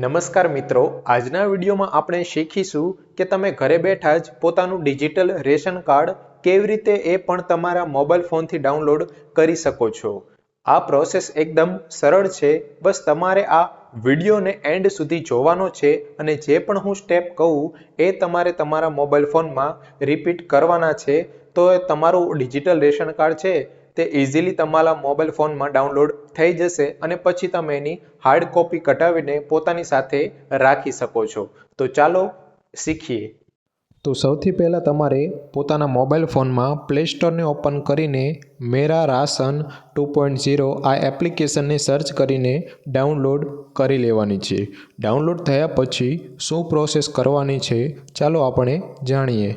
નમસ્કાર મિત્રો, આજના વિડીયોમાં આપણે શીખીશું કે તમે ઘરે બેઠા જ પોતાનું ડિજિટલ રેશન કાર્ડ કેવી રીતે એ પણ તમારા મોબાઈલ ફોનથી ડાઉનલોડ કરી શકો છો। આ પ્રોસેસ એકદમ સરળ છે, બસ તમારે આ વિડીયોને એન્ડ સુધી જોવાનો છે અને જે પણ હું સ્ટેપ કહું એ તમારે તમારા મોબાઈલ ફોનમાં રિપીટ કરવાના છે, તો તમારું ડિજિટલ રેશન કાર્ડ છે તે ઇઝીલી તમારા મોબાઈલ ફોનમાં ડાઉનલોડ થઈ જશે અને પછી તમે એની હાર્ડ કોપી કઢાવીને પોતાની સાથે રાખી શકો છો। તો ચાલો શીખીએ। તો સૌથી પહેલાં તમારે પોતાના મોબાઈલ ફોનમાં પ્લે સ્ટોરને ઓપન કરીને મેરા રાશન 2.0 આ એપ્લિકેશનને સર્ચ કરીને ડાઉનલોડ કરી લેવાની છે। ડાઉનલોડ થયા પછી શું પ્રોસેસ કરવાની છે ચાલો આપણે જાણીએ।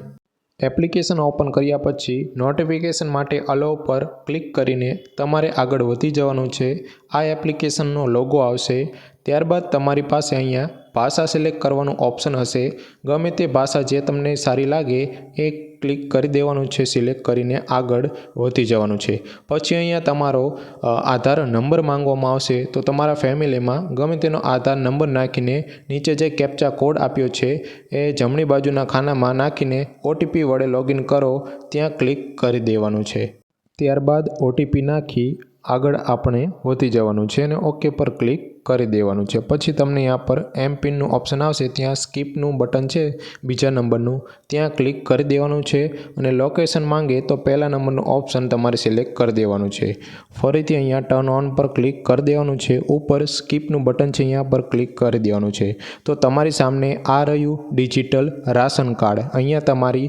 એપ્લિકેશન ઓપન કર્યા પછી નોટિફિકેશન માટે અલાઉ પર ક્લિક કરીને તમારે આગળ વધી જવાનું છે। આ એપ્લિકેશનનો લોગો આવશે, ત્યારબાદ તમારી પાસે અહીંયા ભાષા સિલેક્ટ કરવાનું ઓપ્શન હશે। ગમે તે ભાષા જે તમને સારી લાગે એ ક્લિક કરી દેવાનું છે, સિલેક્ટ કરીને આગળ વધી જવાનું છે। પછી અહીંયા તમારો આધાર નંબર માંગવામાં આવશે, તો તમારા ફેમિલીમાં ગમે તેનો આધાર નંબર નાખીને નીચે જે કેપ્ચા કોડ આપ્યો છે એ જમણી બાજુના ખાનામાં નાખીને ઓટીપી વડે લોગિન કરો, ત્યાં ક્લિક કરી દેવાનું છે। ત્યારબાદ ઓટીપી નાખી આગળ આપણે વધી જવાનું છે અને ઓકે પર ક્લિક કરી દેવાનું છે। પછી તમને यहाँ પર એમપિનનું ઓપ્શન આવશે, ત્યાં સ્કીપનું બટન છે બીજા નંબરનું, ત્યાં ક્લિક કરી દેવાનું છે અને લોકેશન માંગે તો પહેલા નંબરનું ઓપ્શન તમારે સિલેક્ટ કરી દેવાનું છે। ફરીથી અહીંયા ટર્ન ઓન પર ક્લિક કરી દેવાનું છે, ઉપર સ્કીપનું બટન છે અહીંયા પર ક્લિક કરી દેવાનું છે। તો તમારી સામે આ રહ્યું ડિજિટલ રાશન કાર્ડ। અહીંયા તમારી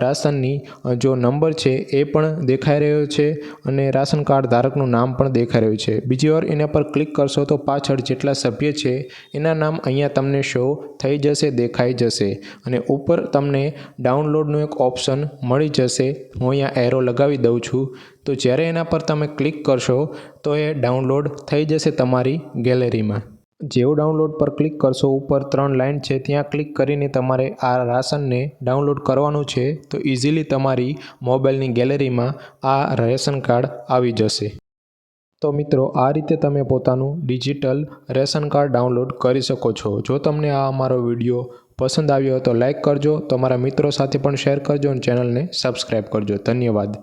રાશનની જો નંબર છે એ પણ દેખાઈ રહ્યો છે અને રાશન કાર્ડ ધારકનું નામ પણ દેખાઈ રહ્યું છે। બીજી વાર એના પર ક્લિક કરશો તો પાછળ જેટલા સભ્ય છે એના નામ અહીંયા તમને શો થઈ જશે, દેખાઈ જશે અને ઉપર તમને ડાઉનલોડનું એક ઓપ્શન મળી જશે। હું અહીંયા એરો લગાવી દઉં છું, તો જ્યારે એના પર તમે ક્લિક કરશો તો એ ડાઉનલોડ થઈ જશે તમારી ગેલેરીમાં। જેવું ડાઉનલોડ પર ક્લિક કરશો, ઉપર 3 લાઇન છે ત્યાં ક્લિક કરીને તમારે આ રાશનને ડાઉનલોડ કરવાનું છે, તો ઇઝીલી તમારી મોબાઈલની ગેલેરીમાં આ રેશન કાર્ડ આવી જશે। તો મિત્રો, આ રીતે તમે પોતાનું ડિજિટલ રેશન કાર્ડ ડાઉનલોડ કરી શકો છો। જો તમને આ અમારો વિડીયો પસંદ આવ્યો તો લાઈક કરજો, તમારા મિત્રો સાથે પણ શેર કરજો અને ચેનલને સબસ્ક્રાઈબ કરજો। ધન્યવાદ।